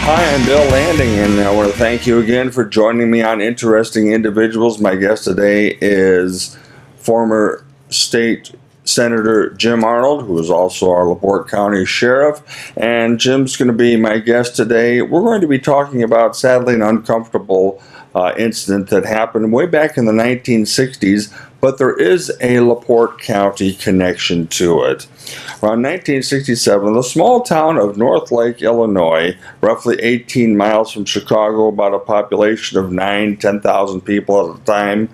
Hi, I'm Bill Landing, and I want to thank you again for joining me on Interesting Individuals. My guest today is former state Senator Jim Arnold, who is also our LaPorte County Sheriff. And Jim's going to be my guest today. We're going to be talking about, sadly, an uncomfortable incident that happened way back in the 1960s, but there is a LaPorte County connection to it. Around 1967, the small town of North Lake, Illinois, roughly 18 miles from Chicago, about a population of 10,000 people at the time.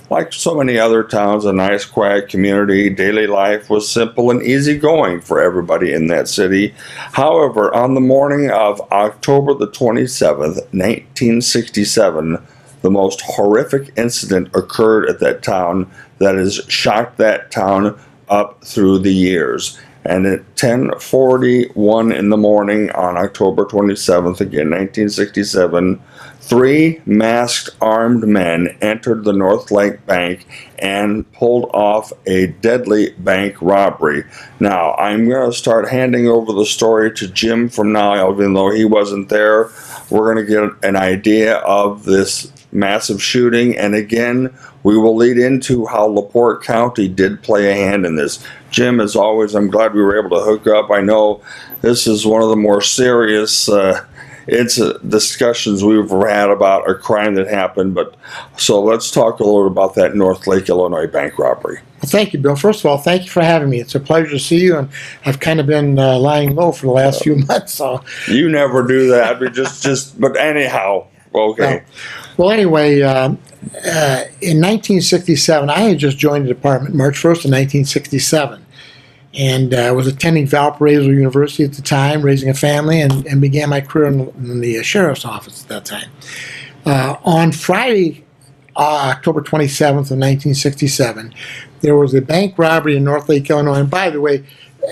Like so many other towns, a nice, quiet community, daily life was simple and easygoing for everybody in that city. However, on the morning of October the 27th, 1967, the most horrific incident occurred at that town that has shocked that town up through the years. And at 10:41 in the morning on October 27th, again 1967, three masked armed men entered the North Lake Bank and pulled off a deadly bank robbery. Now, I'm going to start handing over the story to Jim from now, even though he wasn't there. We're going to get an idea of this massive shooting, and again, we will lead into how LaPorte County did play a hand in this. Jim, as always, I'm glad we were able to hook up. I know this is one of the more serious discussions we've had about a crime that happened, so let's talk a little bit about that North Lake, Illinois bank robbery. Well, thank you, Bill. First of all, thank you for having me. It's a pleasure to see you, and I've kind of been lying low for the last few months. So you never do that, but anyhow, okay. Well, anyway, in 1967, I had just joined the department March 1st of 1967, and I was attending Valparaiso University at the time, raising a family, and began my career in the sheriff's office at that time. On Friday, October 27th of 1967, there was a bank robbery in North Lake, Illinois. And by the way,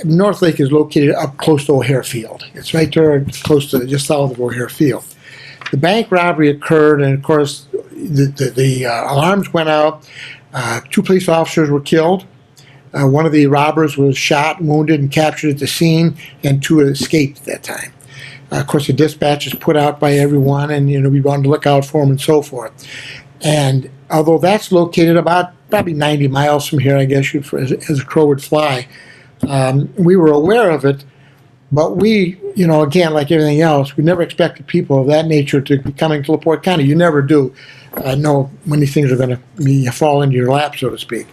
North Lake is located up close to O'Hare Field. It's right there, close to just south of O'Hare Field. The bank robbery occurred, and of course, the alarms went out. Two police officers were killed. One of the robbers was shot, wounded, and captured at the scene, and two escaped at that time. Of course, the dispatch is put out by everyone, and we wanted to look out for them and so forth. And although that's located about probably 90 miles from here, I guess, as a crow would fly, we were aware of it. But we, again, like everything else, we never expected people of that nature to be coming to LaPorte County. You never do know when these things are going to fall into your lap, so to speak.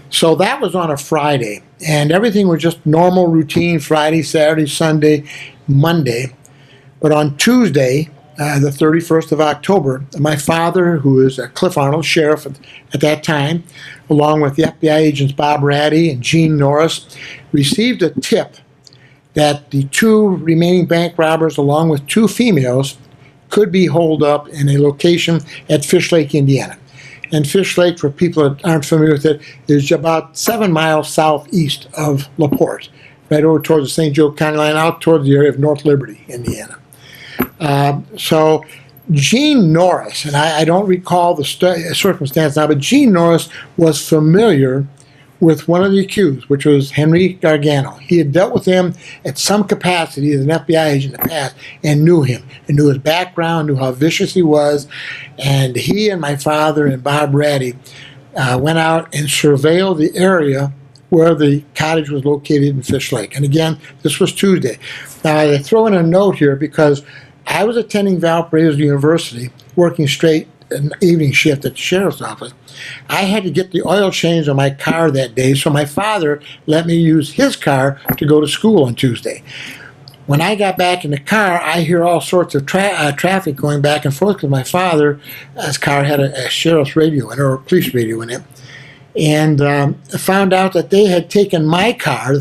So that was on a Friday, and everything was just normal routine, Friday, Saturday, Sunday, Monday. But on Tuesday, the 31st of October, my father, who is Cliff Arnold, sheriff at that time, along with the FBI agents Bob Ratty and Gene Norris, received a tip that the two remaining bank robbers, along with two females, could be holed up in a location at Fish Lake, Indiana. And Fish Lake, for people that aren't familiar with it, is about 7 miles southeast of LaPorte, right over towards the St. Joe County line, out towards the area of North Liberty, Indiana. So Gene Norris, and I don't recall the circumstance now, but Gene Norris was familiar with one of the accused, which was Henry Gargano. He had dealt with him at some capacity as an FBI agent in the past and knew him, and knew his background, knew how vicious he was. And he and my father and Bob Ratty went out and surveilled the area where the cottage was located in Fish Lake. And again, this was Tuesday. Now, I throw in a note here because I was attending Valparaiso University, working straight an evening shift at the sheriff's office. I had to get the oil changed on my car that day, so my father let me use his car to go to school on Tuesday. When I got back in the car, I hear all sorts of traffic going back and forth because my father's car had a sheriff's radio in it, or a police radio in it. And found out that they had taken my car,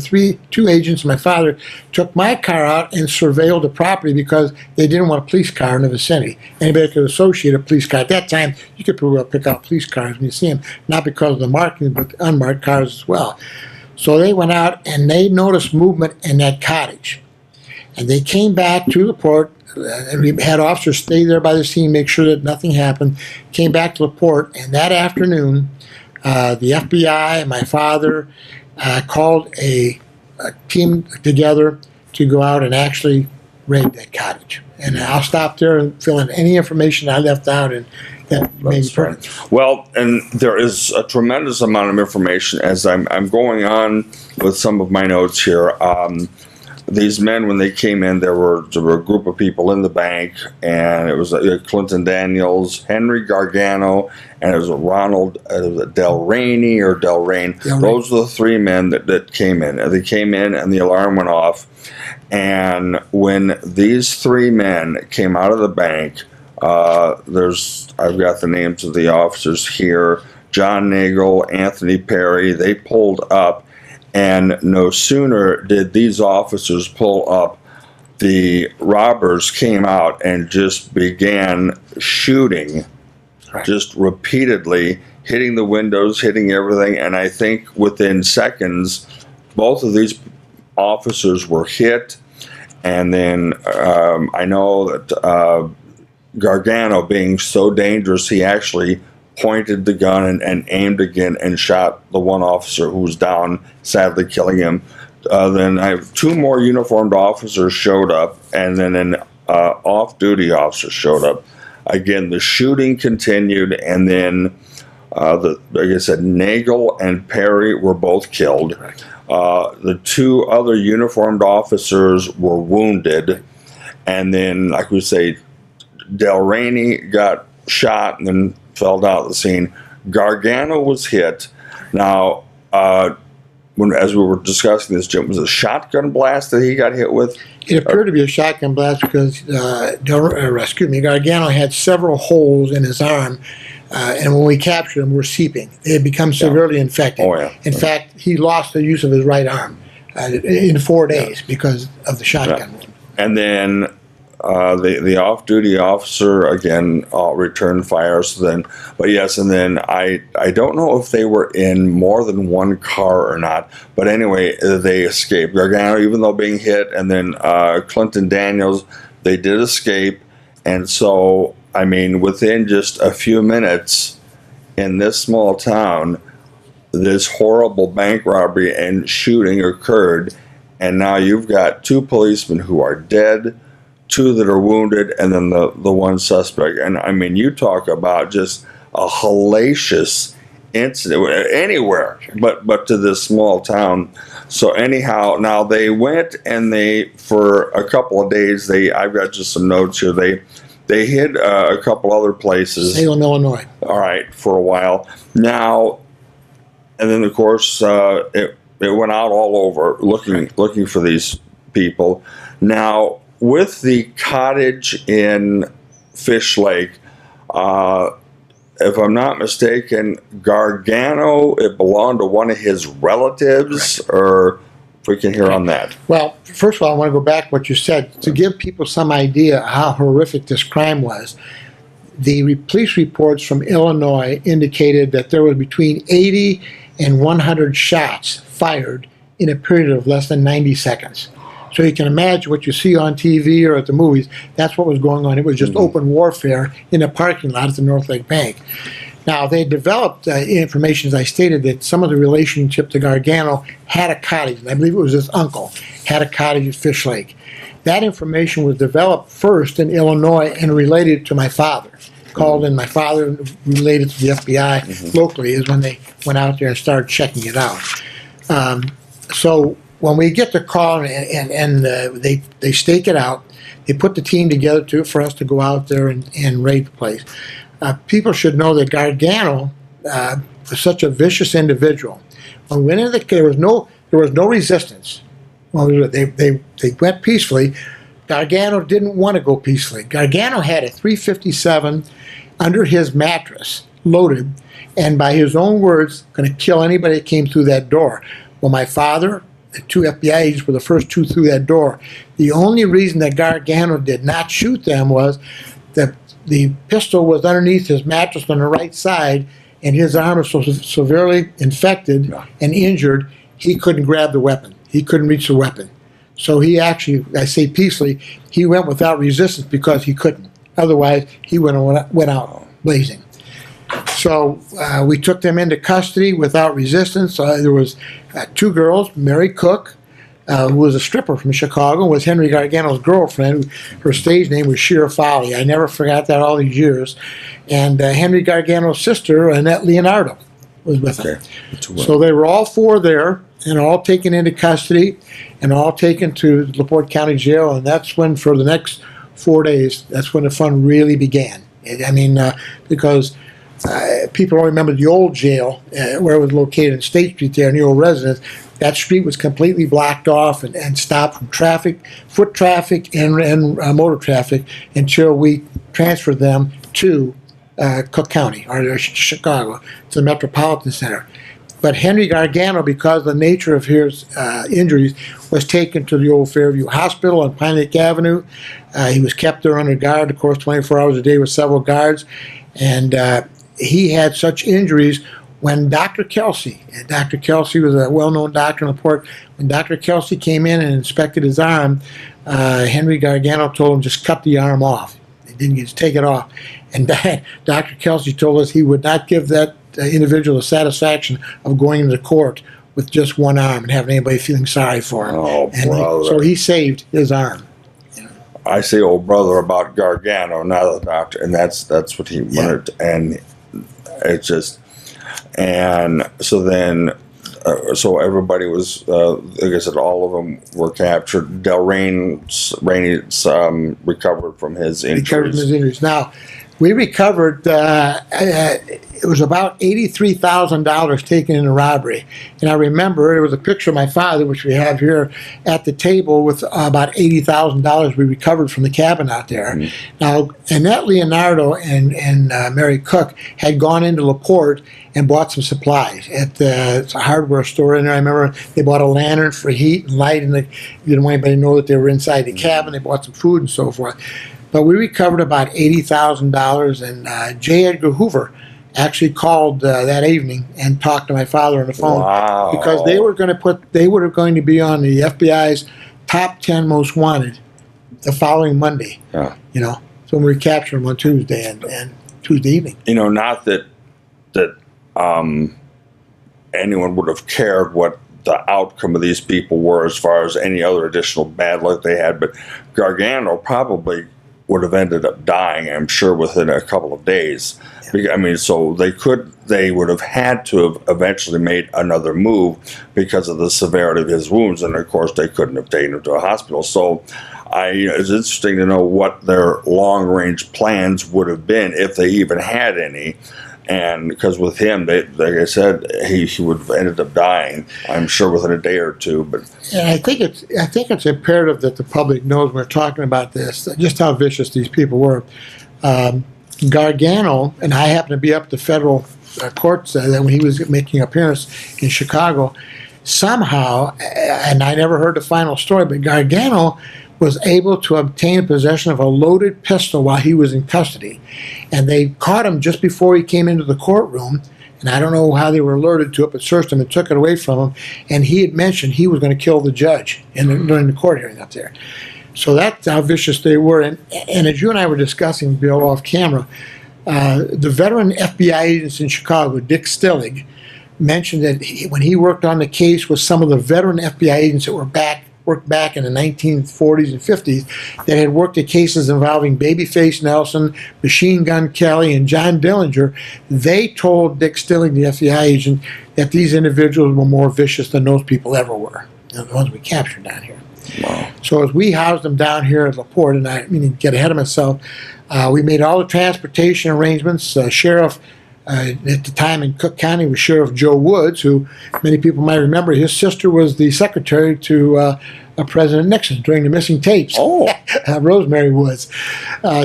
two agents and my father took my car out and surveilled the property because they didn't want a police car in the vicinity. Anybody could associate a police car. At that time, you could pretty well pick out police cars when you see them, not because of the marking, but the unmarked cars as well. So they went out and they noticed movement in that cottage. And they came back to LaPorte, and we had officers stay there by the scene, make sure that nothing happened, came back to LaPorte, and that afternoon, the FBI and my father called a team together to go out and actually raid that cottage. And I'll stop there and fill in any information I left out and that may be pertinent. Well, and there is a tremendous amount of information as I'm going on with some of my notes here. These men, when they came in, there were a group of people in the bank, and it was Clinton Daniels, Henry Gargano, and it was Ronald Del Rainey or Del Rain. Those are the three men that came in. They came in, and the alarm went off. And when these three men came out of the bank, I've got the names of the officers here: John Nagel, Anthony Perry. They pulled up. And no sooner did these officers pull up, the robbers came out and just began shooting, just repeatedly, hitting the windows, hitting everything. And I think within seconds, both of these officers were hit. And then I know that Gargano, being so dangerous, he actually pointed the gun and aimed again and shot the one officer who was down, sadly killing him. Then I have two more uniformed officers showed up, and then an off-duty officer showed up. Again, the shooting continued, and then, like I said, Nagel and Perry were both killed. The two other uniformed officers were wounded, and then, like we say, Del Rainey got shot and then fell down at the scene. Gargano was hit. Now, as we were discussing this, Jim, was it a shotgun blast that he got hit with? It appeared to be a shotgun blast because Gargano had several holes in his arm, and when we captured him, were seeping. They had become severely infected. Oh, yeah. In fact, he lost the use of his right arm in 4 days because of the shotgun wound. And then the off-duty officer again returned fire. So then, but yes, and then I don't know if they were in more than one car or not. But anyway, they escaped. Gargano, even though being hit, and then Clinton Daniels, they did escape. And so, I mean, within just a few minutes in this small town, this horrible bank robbery and shooting occurred. And now you've got two policemen who are dead, two that are wounded, and then the one suspect. And I mean, you talk about just a hellacious incident anywhere, but to this small town. So anyhow, now they went and for a couple of days, I've got just some notes here. They hid a couple other places. Salem, Illinois. All right, for a while. Now, and then of course it went out all over looking for these people. Now, with the cottage in Fish Lake, if I'm not mistaken, Gargano, it belonged to one of his relatives, or if we can hear on that. Well, first of all, I want to go back to what you said. To give people some idea how horrific this crime was, the police reports from Illinois indicated that there was between 80 and 100 shots fired in a period of less than 90 seconds. So you can imagine what you see on TV or at the movies. That's what was going on. It was just open warfare in a parking lot at the North Lake Bank. Now, they developed information, as I stated, that some of the relationship to Gargano had a cottage, and I believe it was his uncle, had a cottage at Fish Lake. That information was developed first in Illinois and related to my father. Called in my father, related to the FBI locally, is when they went out there and started checking it out. So when we get the call and they stake it out, they put the team together for us to go out there and raid the place. People should know that Gargano was such a vicious individual. When we went into there was no resistance. Well, they went peacefully. Gargano didn't want to go peacefully. Gargano had a .357 under his mattress, loaded, and by his own words, going to kill anybody that came through that door. Well, my father, the two FBI agents were the first two through that door. The only reason that Gargano did not shoot them was that the pistol was underneath his mattress on the right side, and his arm was so severely infected and injured, he couldn't grab the weapon. He couldn't reach the weapon. So he actually, I say peacefully, he went without resistance because he couldn't. Otherwise, he went out blazing. So we took them into custody without resistance. There was two girls, Mary Cook, who was a stripper from Chicago, was Henry Gargano's girlfriend. Her stage name was Sheer Folly. I never forgot that all these years. And Henry Gargano's sister, Annette Leonardo, was with him. So they were all four there, and all taken into custody, and all taken to LaPorte County Jail. And that's when, for the next 4 days, that's when the fun really began. I mean, because people don't remember the old jail, where it was located in State Street there, in the old residence. That street was completely blocked off and stopped from traffic, foot traffic, and motor traffic until we transferred them to Cook County, or Chicago, to the Metropolitan Center. But Henry Gargano, because of the nature of his injuries, was taken to the old Fairview Hospital on Pine Lake Avenue. He was kept there under guard, of course, 24 hours a day with several guards. And he had such injuries when Dr. Kelsey, and Dr. Kelsey was a well-known doctor in LaPorte, when Dr. Kelsey came in and inspected his arm, Henry Gargano told him just cut the arm off. He didn't just take it off. And Dr. Kelsey told us he would not give that individual the satisfaction of going into court with just one arm and having anybody feeling sorry for him. Oh, and brother. so he saved his arm. I say, "Oh, brother," about Gargano, not the doctor, and that's what he wanted. And it's just, and so then, so everybody was, like I said, all of them were captured. Rainey recovered from his injuries. Now, we recovered, it was about $83,000 taken in a robbery. And I remember there was a picture of my father, which we have here, at the table with about $80,000 we recovered from the cabin out there. Mm-hmm. Now, Annette Leonardo and Mary Cook had gone into LaPorte and bought some supplies at it's a hardware store in there. I remember they bought a lantern for heat and light, and they didn't want anybody to know that they were inside the cabin. They bought some food and so forth. But we recovered about $80,000, and J. Edgar Hoover actually called that evening and talked to my father on the phone. Wow. Because they were going to be on the FBI's top 10 most wanted the following Monday. Yeah. You know, so we captured them on Tuesday and Tuesday evening. You know, not that anyone would have cared what the outcome of these people were as far as any other additional bad luck they had, but Gargano probably would have ended up dying, I'm sure, within a couple of days. Yeah. I mean, so they would have had to have eventually made another move because of the severity of his wounds, and of course they couldn't have taken him to a hospital. So it's interesting to know what their long-range plans would have been, if they even had any. And because with him, like I said, he would have ended up dying, I'm sure, within a day or two. But and I think it's imperative that the public knows when we're talking about this, just how vicious these people were. Gargano, and I happened to be up at the federal courts when he was making an appearance in Chicago. Somehow, and I never heard the final story, but Gargano was able to obtain possession of a loaded pistol while he was in custody. And they caught him just before he came into the courtroom, and I don't know how they were alerted to it, but searched him and took it away from him, and he had mentioned he was going to kill the judge during the court hearing up there. So that's how vicious they were. And as you and I were discussing, Bill, off camera, the veteran FBI agents in Chicago, Dick Stillig, mentioned that when he worked on the case with some of the veteran FBI agents that worked back in the 1940s and 50s, that had worked at cases involving Babyface Nelson, Machine Gun Kelly, and John Dillinger, they told Dick Stilling, the FBI agent, that these individuals were more vicious than those people ever were, the ones we captured down here. wow. So as we housed them down here at LaPorte, and I mean to get ahead of myself, we made all the transportation arrangements. Sheriff at the time in Cook County was Sheriff Joe Woods, who many people might remember. His sister was the secretary to President Nixon during the missing tapes. Oh, Rosemary Woods.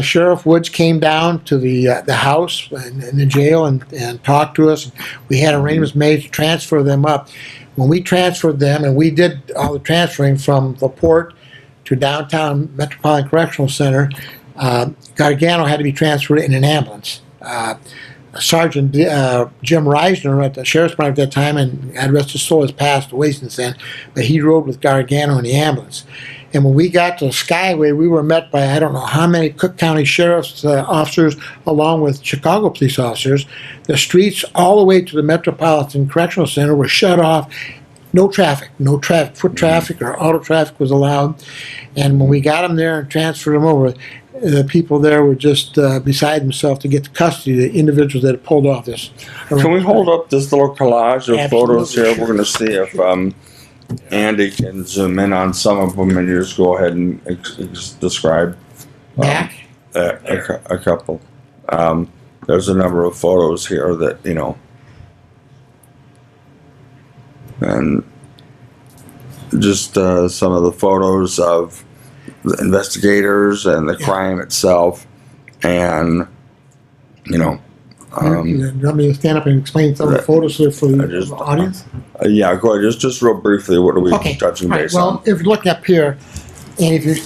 Sheriff Woods came down to the house in the jail and talked to us. We had arrangements made to transfer them up. When we transferred them, and we did all the transferring from LaPorte to downtown Metropolitan Correctional Center, Gargano had to be transferred in an ambulance. Sergeant Jim Reisner at the sheriff's department at that time, and God rest his soul, has passed away since then, but he rode with Gargano in the ambulance. And when we got to Skyway, we were met by I don't know how many Cook County sheriff's officers along with Chicago police officers. The streets all the way to the Metropolitan Correctional Center were shut off no traffic, foot traffic or auto traffic was allowed. And when we got them there and transferred them over, the people there were just beside themselves to get the custody of the individuals that had pulled off this. Can we hold up this little collage of photos here? We're going to see if Andy can zoom in on some of them, and you just go ahead and describe Back? a couple. There's a number of photos here that, you know, and just some of the photos of the investigators and the crime itself, and, you know, you want me to stand up and explain some of the photos for the audience? Yeah, go ahead. Just real briefly, what are we touching All right. base Well, on? if you look up here, and if you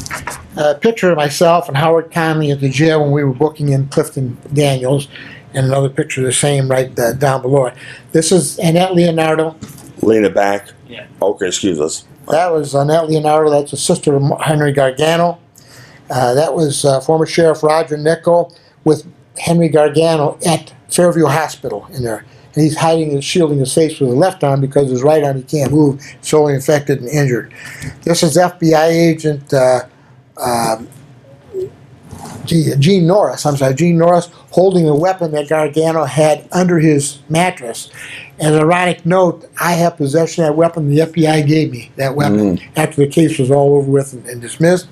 picture myself and Howard Conley at the jail when we were booking in Clifton Daniels, and another picture of the same right down below it. This is Annette Leonardo. Lean it back. Yeah. Okay, excuse us. That was Annette Leonardo. That's the sister of Henry Gargano. That was former Sheriff Roger Nickel with Henry Gargano at Fairview Hospital in there. And he's hiding and shielding his face with his left arm because his right arm he can't move, sorely infected and injured. This is FBI agent Gene Norris holding a weapon that Gargano had under his mattress. As an ironic note, I have possession of that weapon. The FBI gave me that weapon after the case was all over with and dismissed.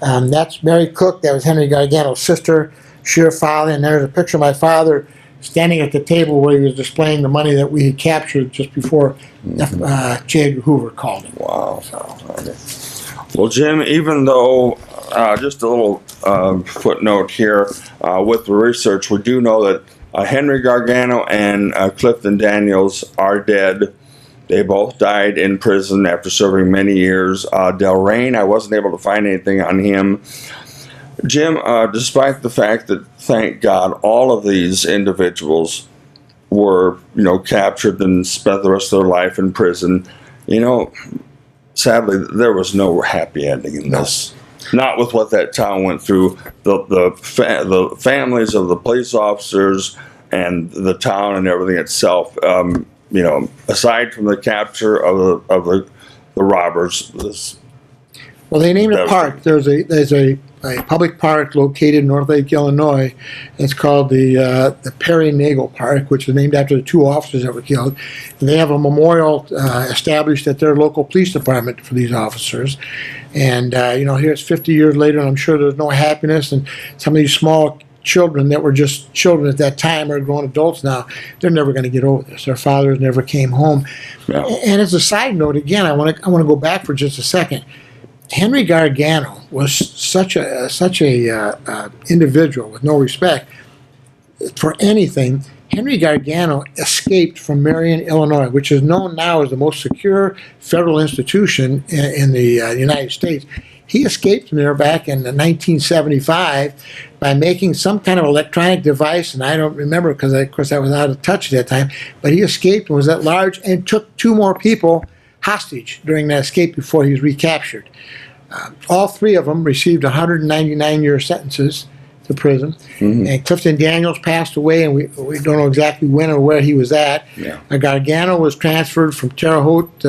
That's Mary Cook. That was Henry Gargano's sister, sheer father. And there's a picture of my father standing at the table where he was displaying the money that we had captured just before J. Edgar Hoover called him. Wow. Okay. Well, Jim, even though, just a little footnote here, with the research, we do know that Henry Gargano and Clifton Daniels are dead. They both died in prison after serving many years. Del Reyne, I wasn't able to find anything on him. Jim, despite the fact that, thank God, all of these individuals were, you know, captured and spent the rest of their life in prison, you know, sadly, there was no happy ending in this. Not with what that town went through. The families of the police officers and the town and everything itself. You know, aside from the capture of the robbers. Well, they named a park. There's a public park located in North Lake, Illinois. It's called the Perry Nagel Park, which is named after the two officers that were killed. And they have a memorial established at their local police department for these officers. And, you know, here it's 50 years later, and I'm sure there's no happiness. And some of these small children that were just children at that time are grown adults now, they're never going to get over this. Their fathers never came home. Yeah. And as a side note, again, I want to go back for just a second. Henry Gargano was such a individual with no respect for anything. Henry Gargano escaped from Marion, Illinois, which is known now as the most secure federal institution in the United States. He escaped from there back in 1975 by making some kind of electronic device, and I don't remember because, of course, I was out of touch at that time, but he escaped and was at large and took two more people hostage during that escape before he was recaptured. All three of them received 199-year sentences to prison. And Clifton Daniels passed away, and we don't know exactly when or where he was at. Gargano was transferred from Terre Haute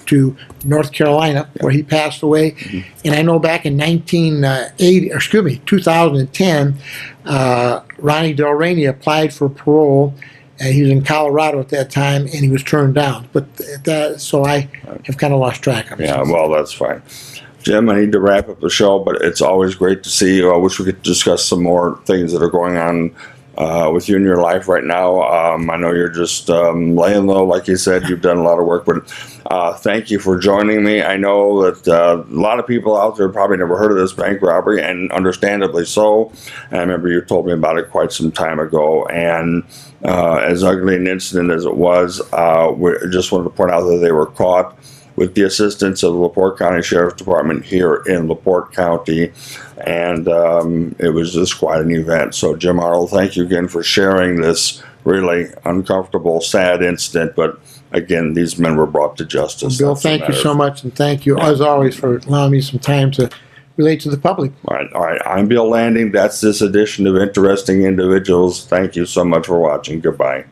to North Carolina, where he passed away. And I know back in 2010, Ronnie Del Reyne applied for parole. He was in Colorado at that time, and he was turned down. But so I have kind of lost track of it. Yeah, well, that's fine. Jim, I need to wrap up the show, but it's always great to see you. I wish we could discuss some more things that are going on with you in your life right now. I know you're just laying low, like you said. You've done a lot of work, but thank you for joining me. I know that a lot of people out there probably never heard of this bank robbery, and understandably so. And I remember you told me about it quite some time ago, and as ugly an incident as it was, we just wanted to point out that they were caught with the assistance of the LaPorte County Sheriff's Department here in LaPorte County, and it was just quite an event. So, Jim Arnold, thank you again for sharing this really uncomfortable, sad incident, but again, these men were brought to justice. Bill, thank you so much, and thank you, as always, for allowing me some time to relate to the public. All right. I'm Bill Landing. That's this edition of Interesting Individuals. Thank you so much for watching. Goodbye.